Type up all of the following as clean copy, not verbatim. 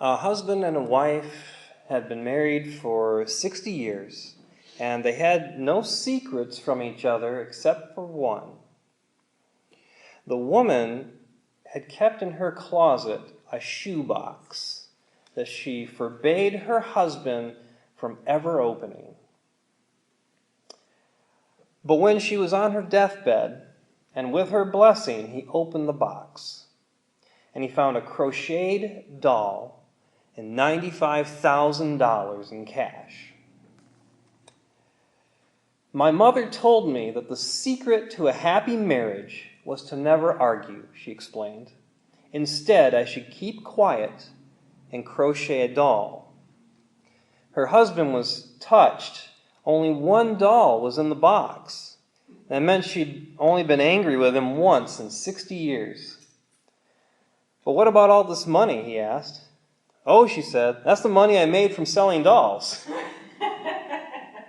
A husband and a wife had been married for 60 years, and they had no secrets from each other except for one. The woman had kept in her closet a shoebox that she forbade her husband from ever opening. But when she was on her deathbed, and with her blessing, he opened the box, and he found a crocheted doll and $95,000 in cash. My mother told me that the secret to a happy marriage was to never argue, she explained. Instead, I should keep quiet and crochet a doll. Her husband was touched. Only one doll was in the box. That meant she'd only been angry with him once in 60 years. But what about all this money, he asked. Oh, she said, that's the money I made from selling dolls.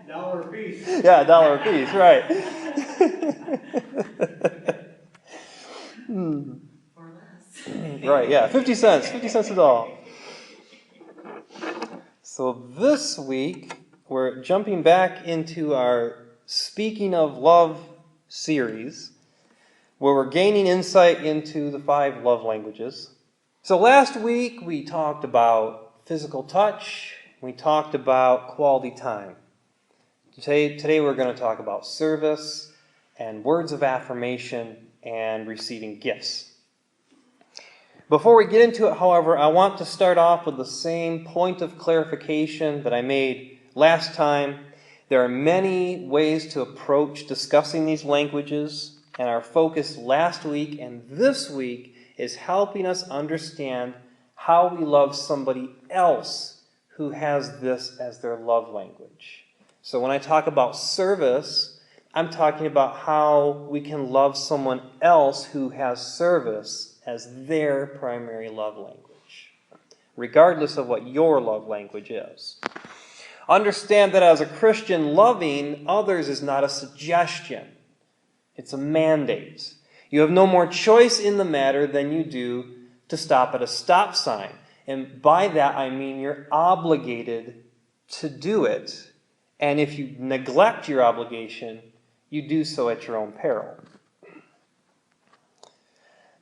$1 a piece. Yeah, $1 a piece, right. Or less. Right, yeah, 50 cents a doll. So this week, we're jumping back into our Speaking of Love series, where we're gaining insight into the 5 love languages. So last week, we talked about physical touch. We talked about quality time. Today we're going to talk about service and words of affirmation and receiving gifts. Before we get into it, however, I want to start off with the same point of clarification that I made last time. There are many ways to approach discussing these languages, and our focus last week and this week is helping us understand how we love somebody else who has this as their love language. So when I talk about service, I'm talking about how we can love someone else who has service as their primary love language, regardless of what your love language is. Understand that as a Christian, loving others is not a suggestion. It's a mandate. You have no more choice in the matter than you do to stop at a stop sign. And by that, I mean you're obligated to do it. And if you neglect your obligation, you do so at your own peril.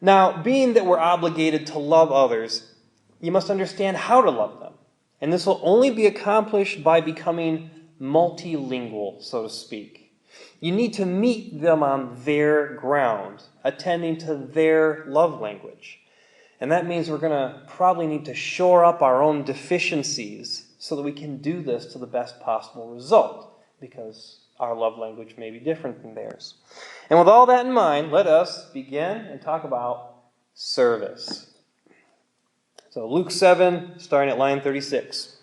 Now, being that we're obligated to love others, you must understand how to love them. And this will only be accomplished by becoming multilingual, so to speak. You need to meet them on their ground, attending to their love language. And that means we're going to probably need to shore up our own deficiencies so that we can do this to the best possible result, because our love language may be different than theirs. And with all that in mind, let us begin and talk about service. So Luke 7, starting at line 36.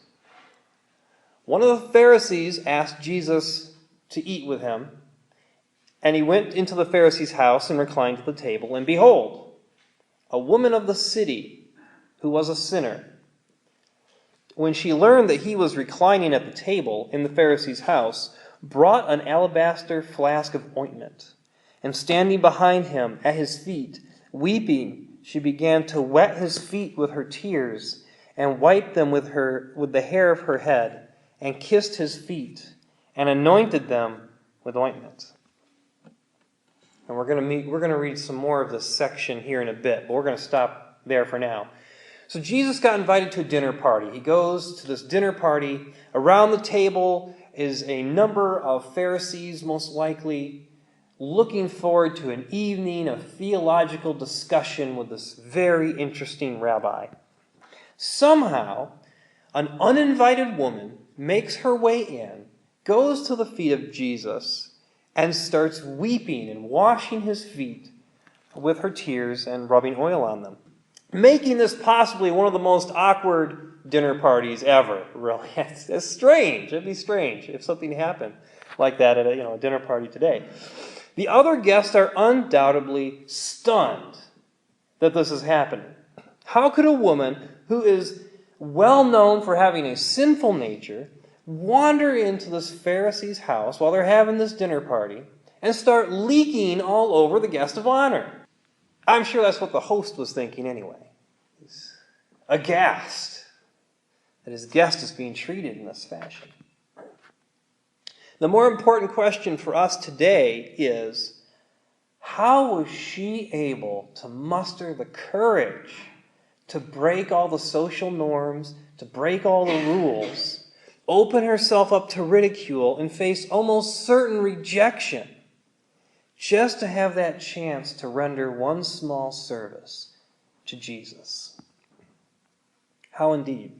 One of the Pharisees asked Jesus to eat with him, and he went into the Pharisee's house and reclined at the table. And behold, a woman of the city who was a sinner, when she learned that he was reclining at the table in the Pharisee's house, brought an alabaster flask of ointment, and standing behind him at his feet, weeping, she began to wet his feet with her tears, and wiped them with the hair of her head, and kissed his feet, and anointed them with ointment. And we're going to read some more of this section here in a bit, but we're going to stop there for now. So Jesus got invited to a dinner party. He goes to this dinner party. Around the table is a number of Pharisees, most likely, looking forward to an evening of theological discussion with this very interesting rabbi. Somehow, an uninvited woman makes her way in, goes to the feet of Jesus, and starts weeping and washing his feet with her tears and rubbing oil on them, making this possibly one of the most awkward dinner parties ever. Really, it's strange. It'd be strange if something happened like that at a dinner party today. The other guests are undoubtedly stunned that this is happening. How could a woman who is well known for having a sinful nature wander into this Pharisee's house while they're having this dinner party and start leaking all over the guest of honor? I'm sure that's what the host was thinking anyway. He's aghast. that his guest is being treated in this fashion. The more important question for us today is, how was she able to muster the courage to break all the social norms, to break all the rules, open herself up to ridicule, and face almost certain rejection, just to have that chance to render one small service to Jesus? How indeed?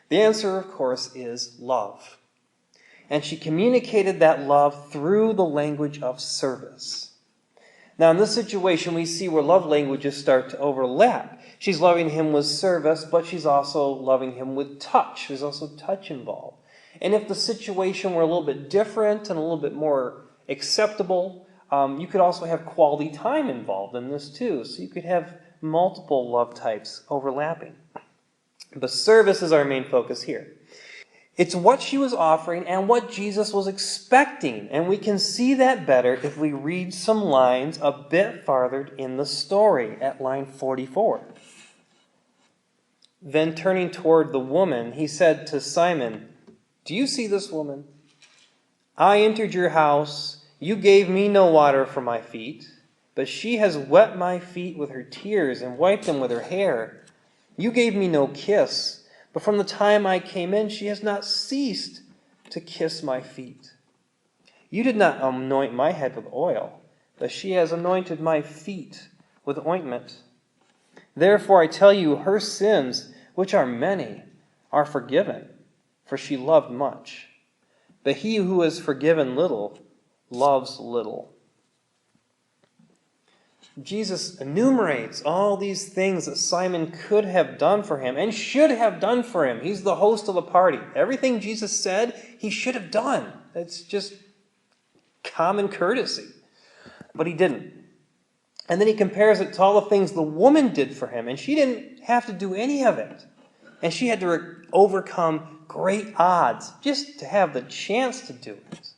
The answer, of course, is love. And she communicated that love through the language of service. Now, in this situation, we see where love languages start to overlap. She's loving him with service, but she's also loving him with touch. There's also touch involved. And if the situation were a little bit different and a little bit more acceptable, you could also have quality time involved in this too. So you could have multiple love types overlapping. But service is our main focus here. It's what she was offering and what Jesus was expecting. And we can see that better if we read some lines a bit farther in the story at line 44. Then turning toward the woman, he said to Simon, "Do you see this woman? I entered your house. You gave me no water for my feet, but she has wet my feet with her tears and wiped them with her hair. You gave me no kiss, but from the time I came in, she has not ceased to kiss my feet. You did not anoint my head with oil, but she has anointed my feet with ointment. Therefore I tell you, her sins, which are many, are forgiven, for she loved much. But he who is forgiven little loves little." Jesus enumerates all these things that Simon could have done for him and should have done for him. He's the host of the party. Everything Jesus said, he should have done. It's just common courtesy. But he didn't. And then he compares it to all the things the woman did for him, and she didn't have to do any of it. And she had to overcome great odds just to have the chance to do it.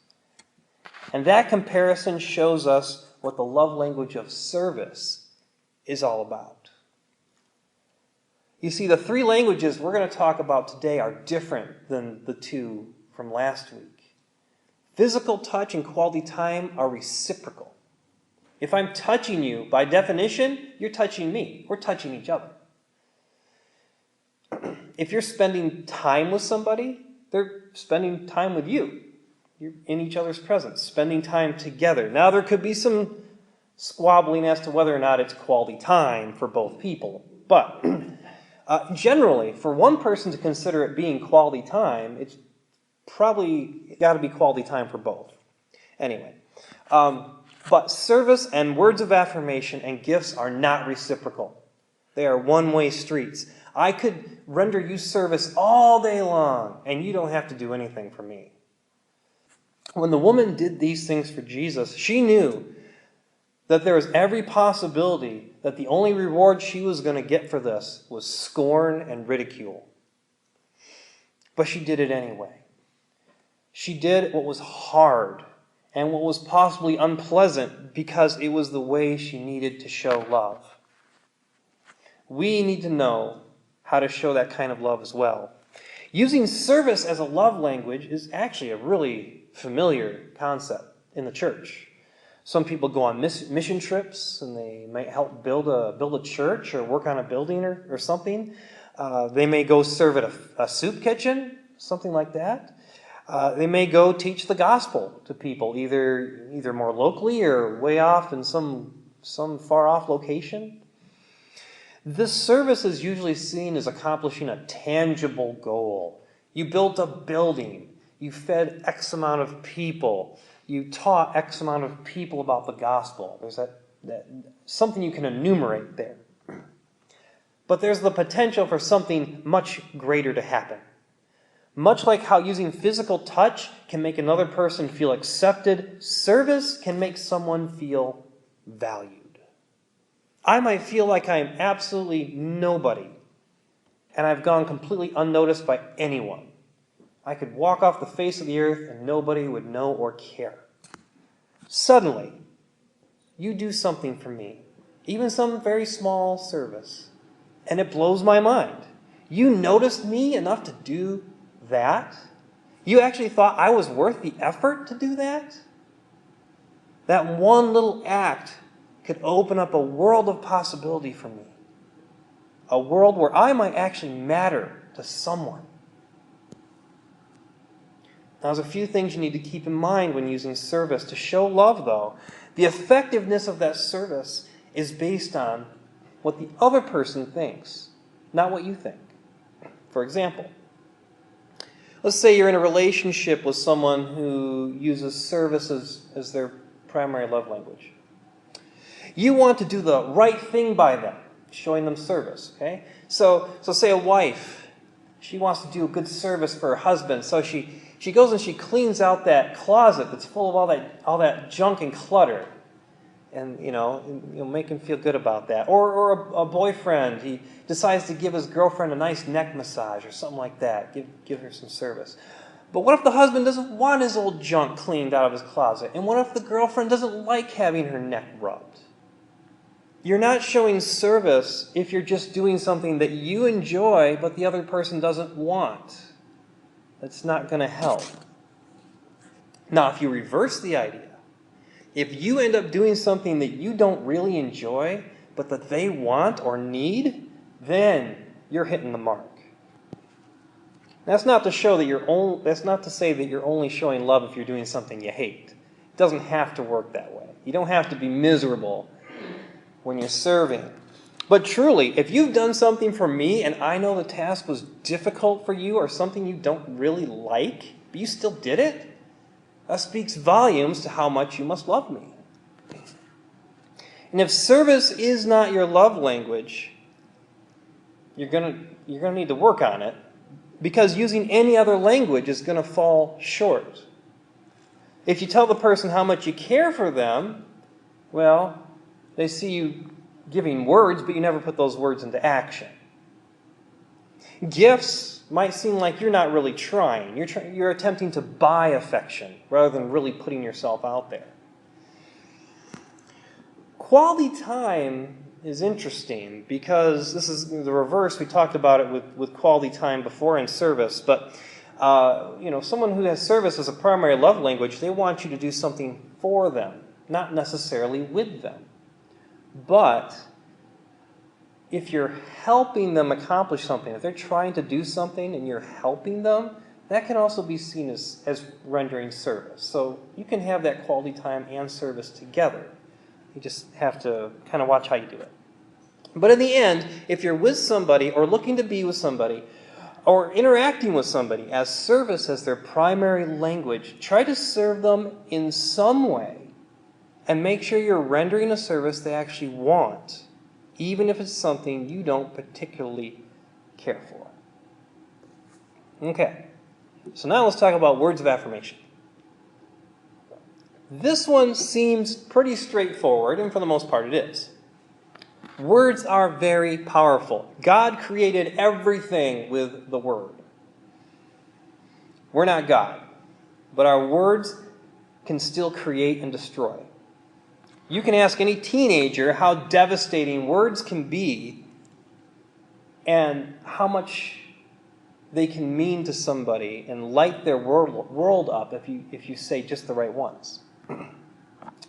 And that comparison shows us what the love language of service is all about. You see, the three languages we're going to talk about today are different than the two from last week. Physical touch and quality time are reciprocal. If I'm touching you, by definition, you're touching me. We're touching each other. If you're spending time with somebody, they're spending time with you. You're in each other's presence, spending time together. Now, there could be some squabbling as to whether or not it's quality time for both people. But generally, for one person to consider it being quality time, it's probably got to be quality time for both. Anyway, but service and words of affirmation and gifts are not reciprocal. They are one-way streets. I could render you service all day long, and you don't have to do anything for me. When the woman did these things for Jesus, she knew that there was every possibility that the only reward she was going to get for this was scorn and ridicule. But she did it anyway. She did what was hard and what was possibly unpleasant because it was the way she needed to show love. We need to know how to show that kind of love as well. Using service as a love language is actually a really familiar concept in the church. Some people go on mission trips and they might help build a church or work on a building or something. They may go serve at a soup kitchen, something like that. They may go teach the gospel to people, either more locally or way off in some far off location. This service is usually seen as accomplishing a tangible goal. You built a building. You fed X amount of people. You taught X amount of people about the gospel. There's that something you can enumerate there. But there's the potential for something much greater to happen. Much like how using physical touch can make another person feel accepted, service can make someone feel valued. I might feel like I am absolutely nobody, and I've gone completely unnoticed by anyone. I could walk off the face of the earth and nobody would know or care. Suddenly, you do something for me, even some very small service, and it blows my mind. You noticed me enough to do that? You actually thought I was worth the effort to do that? That one little act could open up a world of possibility for me. A world where I might actually matter to someone. Now, there's a few things you need to keep in mind when using service. To show love, though, the effectiveness of that service is based on what the other person thinks, not what you think. For example, let's say you're in a relationship with someone who uses service as their primary love language. You want to do the right thing by them, showing them service, okay? So say a wife, she wants to do a good service for her husband, so she goes and she cleans out that closet that's full of all that junk and clutter. And, you'll make him feel good about that. Or a boyfriend, he decides to give his girlfriend a nice neck massage or something like that. Give her some service. But what if the husband doesn't want his old junk cleaned out of his closet? And what if the girlfriend doesn't like having her neck rubbed? You're not showing service if you're just doing something that you enjoy but the other person doesn't want. That's not going to help. Now, if you reverse the idea, if you end up doing something that you don't really enjoy but that they want or need, then you're hitting the mark. That's not to say that you're only showing love if you're doing something you hate. It doesn't have to work that way. You don't have to be miserable when you're serving. But truly, if you've done something for me and I know the task was difficult for you or something you don't really like, but you still did it, that speaks volumes to how much you must love me. And if service is not your love language, you're going to need to work on it, because using any other language is going to fall short. If you tell the person how much you care for them, well, they see you giving words, but you never put those words into action. Gifts might seem like you're not really trying. You're attempting to buy affection rather than really putting yourself out there. Quality time is interesting because this is the reverse. We talked about it with quality time before in service. But, someone who has service as a primary love language, they want you to do something for them, not necessarily with them. But if you're helping them accomplish something, if they're trying to do something and you're helping them, that can also be seen as rendering service. So you can have that quality time and service together. You just have to kind of watch how you do it. But in the end, if you're with somebody or looking to be with somebody or interacting with somebody as service as their primary language, try to serve them in some way and make sure you're rendering a service they actually want, even if it's something you don't particularly care for. Okay, so now let's talk about words of affirmation. This one seems pretty straightforward, and for the most part it is. Words are very powerful. God created everything with the Word. We're not God, but our words can still create and destroy. You can ask any teenager how devastating words can be and how much they can mean to somebody and light their world up if you say just the right ones.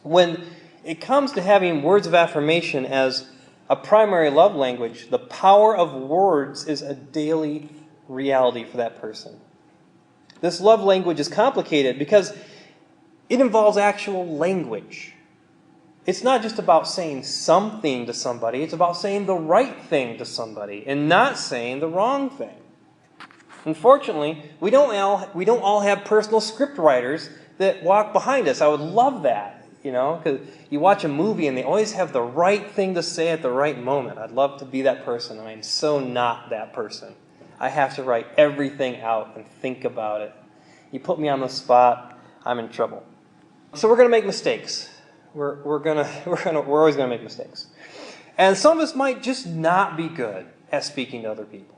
When it comes to having words of affirmation as a primary love language, the power of words is a daily reality for that person. This love language is complicated because it involves actual language. It's not just about saying something to somebody, it's about saying the right thing to somebody and not saying the wrong thing. Unfortunately, we don't all have personal script writers that walk behind us. I would love that, because you watch a movie and they always have the right thing to say at the right moment. I'd love to be that person, and I'm so not that person. I have to write everything out and think about it. You put me on the spot, I'm in trouble. So we're going to make mistakes. We're always going to make mistakes. And some of us might just not be good at speaking to other people.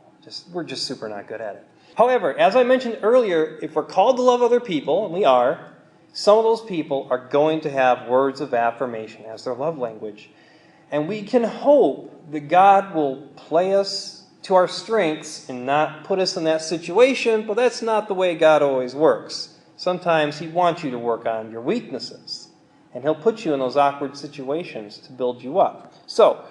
We're just super not good at it. However, as I mentioned earlier, if we're called to love other people, and we are, some of those people are going to have words of affirmation as their love language. And we can hope that God will play us to our strengths and not put us in that situation, but that's not the way God always works. Sometimes He wants you to work on your weaknesses, and He'll put you in those awkward situations to build you up. So,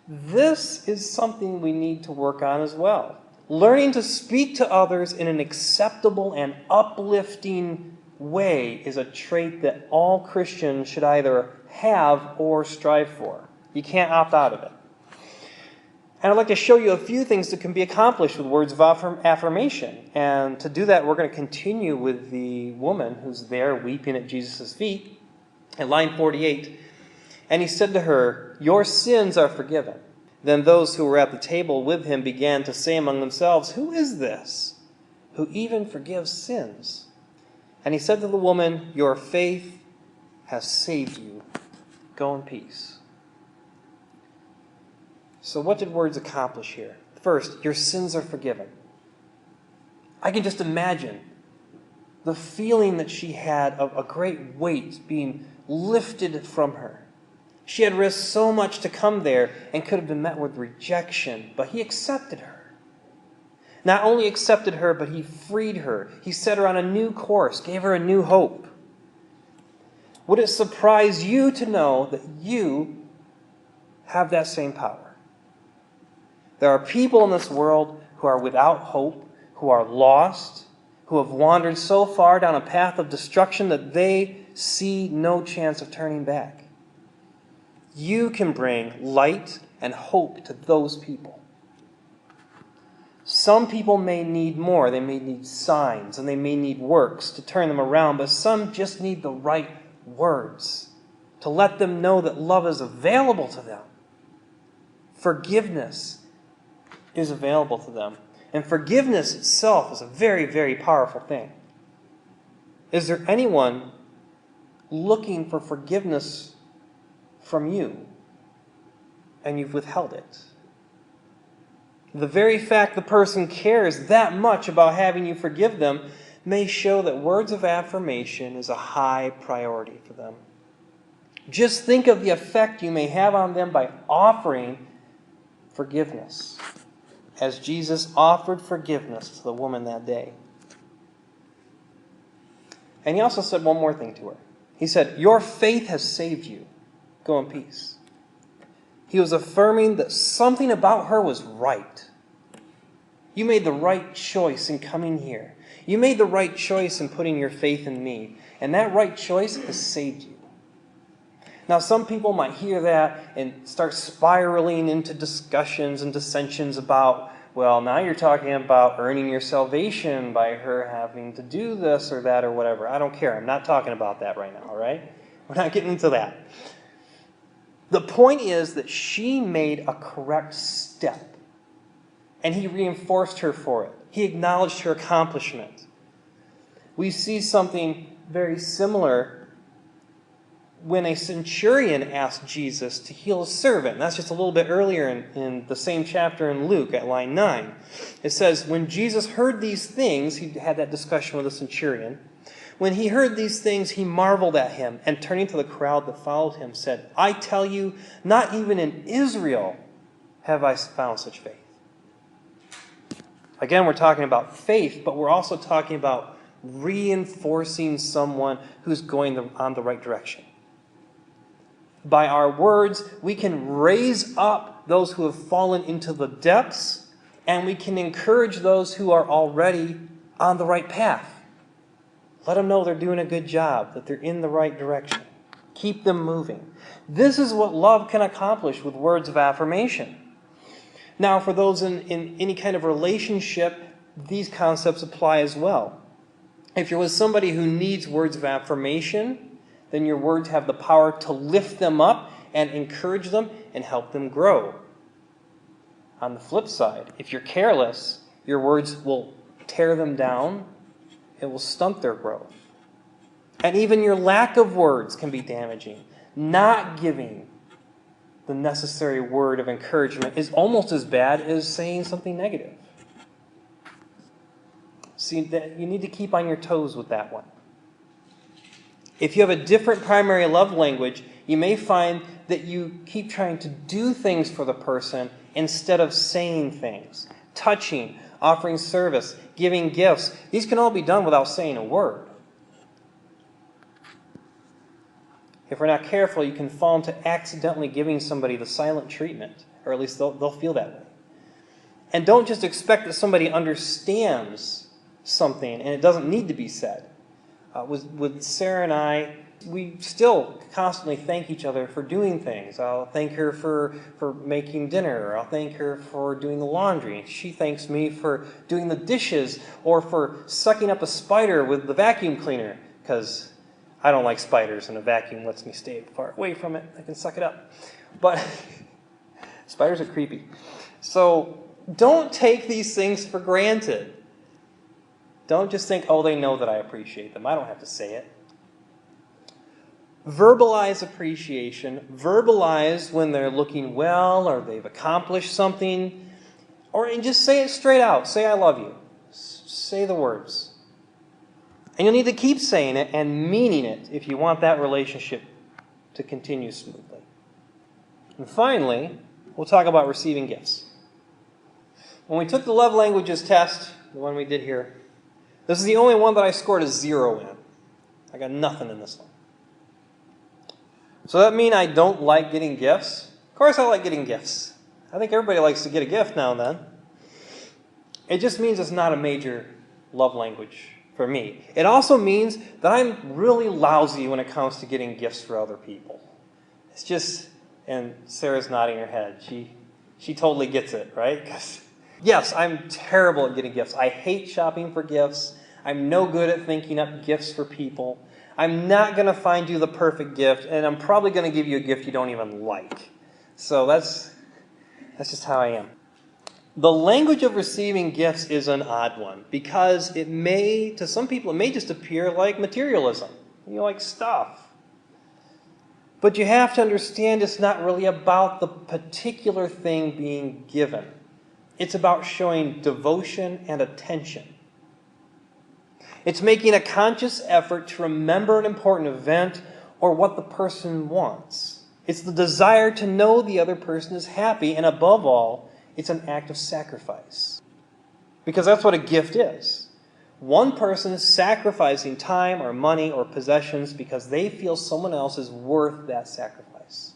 this is something we need to work on as well. Learning to speak to others in an acceptable and uplifting way is a trait that all Christians should either have or strive for. You can't opt out of it. And I'd like to show you a few things that can be accomplished with words of affirmation. And to do that, we're going to continue with the woman who's there weeping at Jesus' feet. At line 48, and He said to her, "Your sins are forgiven." Then those who were at the table with Him began to say among themselves, "Who is this who even forgives sins?" And He said to the woman, "Your faith has saved you. Go in peace." So what did words accomplish here? First, your sins are forgiven. I can just imagine the feeling that she had of a great weight being lifted from her. She had risked so much to come there and could have been met with rejection, but He accepted her. Not only accepted her, but He freed her. He set her on a new course, gave her a new hope. Would it surprise you to know that you have that same power? There are people in this world who are without hope, who are lost, who have wandered so far down a path of destruction that they see no chance of turning back. You can bring light and hope to those people. Some people may need more. They may need signs and they may need works to turn them around, but some just need the right words to let them know that love is available to them. Forgiveness is available to them. And forgiveness itself is a very, very powerful thing. Is there anyone looking for forgiveness from you and you've withheld it? The very fact the person cares that much about having you forgive them may show that words of affirmation is a high priority for them. Just think of the effect you may have on them by offering forgiveness, as Jesus offered forgiveness to the woman that day. And He also said one more thing to her. He said, "Your faith has saved you. Go in peace." He was affirming that something about her was right. You made the right choice in coming here. You made the right choice in putting your faith in me. And that right choice has saved you. Now, some people might hear that and start spiraling into discussions and dissensions about, well, now you're talking about earning your salvation by her having to do this or that or whatever. I don't care. I'm not talking about that right now, all right? We're not getting into that. The point is that she made a correct step, and He reinforced her for it. He acknowledged her accomplishment. We see something very similar when a centurion asked Jesus to heal a servant. And that's just a little bit earlier in the same chapter in Luke at line 9. It says, when Jesus heard these things, he had that discussion with the centurion. When he heard these things, he marveled at him, and turning to the crowd that followed him, said, "I tell you, not even in Israel have I found such faith." Again, we're talking about faith, but we're also talking about reinforcing someone who's going on the right direction. By our words, we can raise up those who have fallen into the depths, and we can encourage those who are already on the right path. Let them know they're doing a good job, that they're in the right direction. Keep them moving. This is what love can accomplish with words of affirmation. Now, for those in any kind of relationship, these concepts apply as well. If you're with somebody who needs words of affirmation, then your words have the power to lift them up and encourage them and help them grow. On the flip side, if you're careless, your words will tear them down. It will stunt their growth. And even your lack of words can be damaging. Not giving the necessary word of encouragement is almost as bad as saying something negative. See, that you need to keep on your toes with that one. If you have a different primary love language, you may find that you keep trying to do things for the person instead of saying things. Touching, offering service, giving gifts. These can all be done without saying a word. If we're not careful, you can fall into accidentally giving somebody the silent treatment, or at least they'll feel that way. And don't just expect that somebody understands something and it doesn't need to be said. With Sarah and I, we still constantly thank each other for doing things. I'll thank her for making dinner, or I'll thank her for doing the laundry. She thanks me for doing the dishes, or for sucking up a spider with the vacuum cleaner, because I don't like spiders, and a vacuum lets me stay far away from it. I can suck it up. But spiders are creepy. So don't take these things for granted. Don't just think, oh, they know that I appreciate them. I don't have to say it. Verbalize appreciation. Verbalize when they're looking well or they've accomplished something. And just say it straight out. Say, I love you. Say the words. And you'll need to keep saying it and meaning it if you want that relationship to continue smoothly. And finally, we'll talk about receiving gifts. When we took the love languages test, the one we did here, this is the only one that I scored a 0 in. I got nothing in this one. So that mean I don't like getting gifts? Of course I like getting gifts. I think everybody likes to get a gift now and then. It just means it's not a major love language for me. It also means that I'm really lousy when it comes to getting gifts for other people. It's just, and Sarah's nodding her head. She totally gets it, right? Yes, I'm terrible at getting gifts. I hate shopping for gifts. I'm no good at thinking up gifts for people. I'm not going to find you the perfect gift, and I'm probably going to give you a gift you don't even like. So that's just how I am. The language of receiving gifts is an odd one, because to some people, it may just appear like materialism. You like stuff. But you have to understand it's not really about the particular thing being given. It's about showing devotion and attention. It's making a conscious effort to remember an important event or what the person wants. It's the desire to know the other person is happy, and above all, it's an act of sacrifice. Because that's what a gift is. One person is sacrificing time or money or possessions because they feel someone else is worth that sacrifice.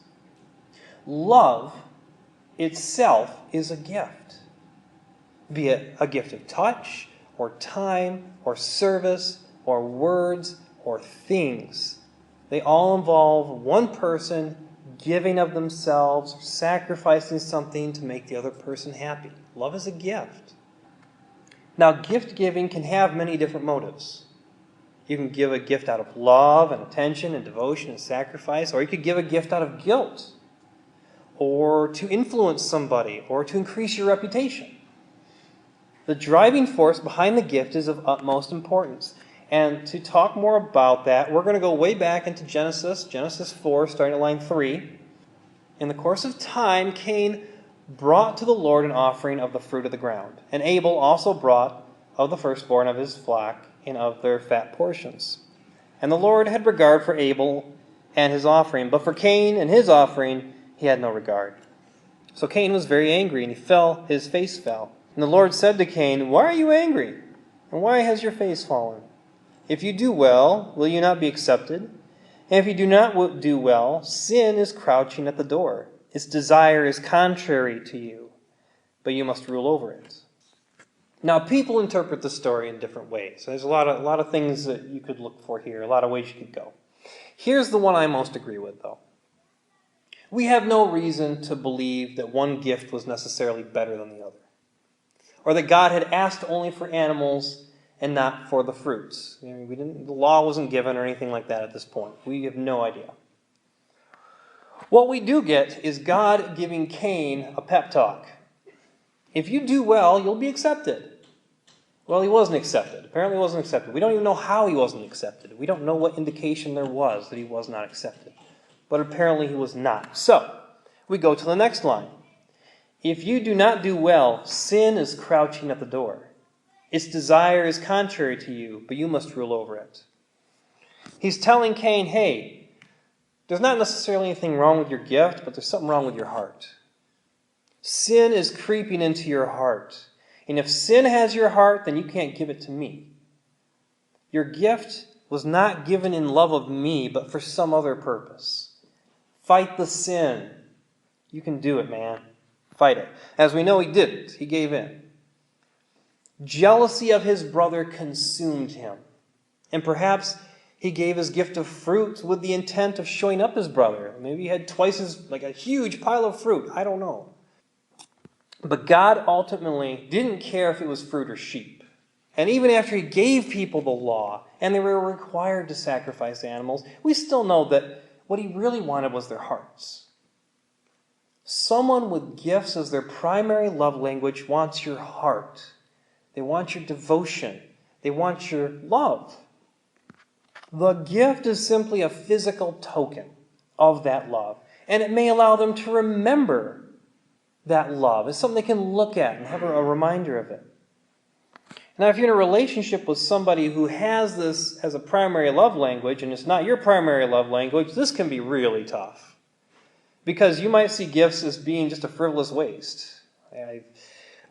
Love itself is a gift. Be it a gift of touch, or time, or service, or words, or things. They all involve one person giving of themselves, sacrificing something to make the other person happy. Love is a gift. Now, gift giving can have many different motives. You can give a gift out of love and attention and devotion and sacrifice, or you could give a gift out of guilt, or to influence somebody, or to increase your reputation. The driving force behind the gift is of utmost importance. And to talk more about that, we're going to go way back into Genesis 4, starting at line 3. In the course of time, Cain brought to the Lord an offering of the fruit of the ground. And Abel also brought of the firstborn of his flock and of their fat portions. And the Lord had regard for Abel and his offering, but for Cain and his offering he had no regard. So Cain was very angry, and his face fell. And the Lord said to Cain, "Why are you angry? And why has your face fallen? If you do well, will you not be accepted? And if you do not do well, sin is crouching at the door. Its desire is contrary to you, but you must rule over it." Now, people interpret the story in different ways. There's a lot of things that you could look for here, a lot of ways you could go. Here's the one I most agree with, though. We have no reason to believe that one gift was necessarily better than the other, or that God had asked only for animals and not for the fruits. The law wasn't given or anything like that at this point. We have no idea. What we do get is God giving Cain a pep talk. If you do well, you'll be accepted. Well, he wasn't accepted. Apparently he wasn't accepted. We don't even know how he wasn't accepted. We don't know what indication there was that he was not accepted. But apparently he was not. So, we go to the next line. If you do not do well, sin is crouching at the door. Its desire is contrary to you, but you must rule over it. He's telling Cain, hey, There's not necessarily anything wrong with your gift, but there's something wrong with your heart. Sin is creeping into your heart. And if sin has your heart, then you can't give it to me. Your gift was not given in love of me, but for some other purpose. Fight the sin. You can do it, man. Fight it. As we know, he didn't. He gave in. Jealousy of his brother consumed him. And perhaps he gave his gift of fruit with the intent of showing up his brother. Maybe he had twice as, like a huge pile of fruit. I don't know. But God ultimately didn't care if it was fruit or sheep. And even after he gave people the law, and they were required to sacrifice animals, we still know that what he really wanted was their hearts. Someone with gifts as their primary love language wants your heart. They want your devotion. They want your love. The gift is simply a physical token of that love. And it may allow them to remember that love. It's something they can look at and have a reminder of it. Now, if you're in a relationship with somebody who has this as a primary love language, and it's not your primary love language, this can be really tough. Because you might see gifts as being just a frivolous waste.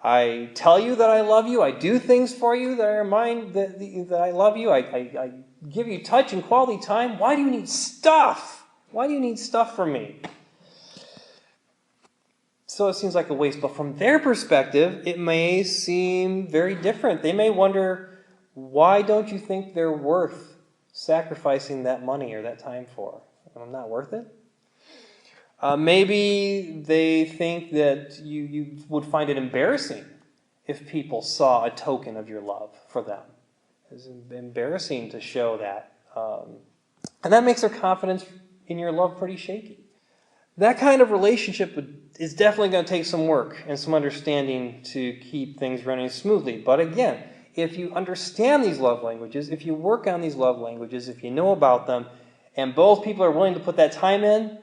I tell you that I love you. I do things for you that remind that I love you. I give you touch and quality time. Why do you need stuff? Why do you need stuff from me? So it seems like a waste. But from their perspective, it may seem very different. They may wonder, why don't you think they're worth sacrificing that money or that time for? I'm not worth it? Maybe they think that you would find it embarrassing if people saw a token of your love for them. It's embarrassing to show that. And that makes their confidence in your love pretty shaky. That kind of relationship is definitely going to take some work and some understanding to keep things running smoothly. But again, if you understand these love languages, if you work on these love languages, if you know about them, and both people are willing to put that time in,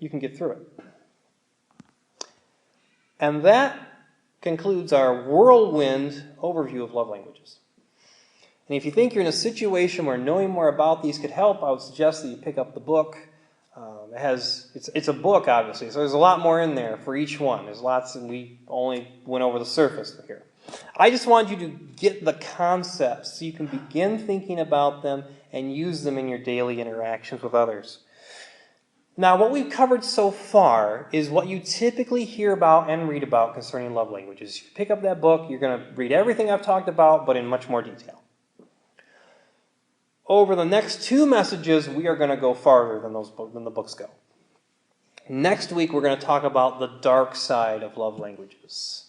you can get through it. And that concludes our whirlwind overview of love languages. And if you think you're in a situation where knowing more about these could help, I would suggest that you pick up the book. It's a book, obviously, so there's a lot more in there for each one. There's lots, and we only went over the surface here. I just want you to get the concepts so you can begin thinking about them and use them in your daily interactions with others. Now, what we've covered so far is what you typically hear about and read about concerning love languages. If you pick up that book, you're going to read everything I've talked about, but in much more detail. Over the next 2 messages, we are going to go farther than the books go. Next week, we're going to talk about the dark side of love languages.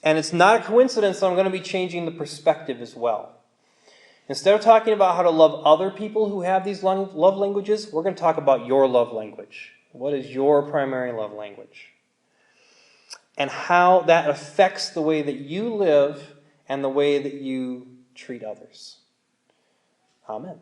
And it's not a coincidence that I'm going to be changing the perspective as well. Instead of talking about how to love other people who have these love languages, we're going to talk about your love language. What is your primary love language? And how that affects the way that you live and the way that you treat others. Amen.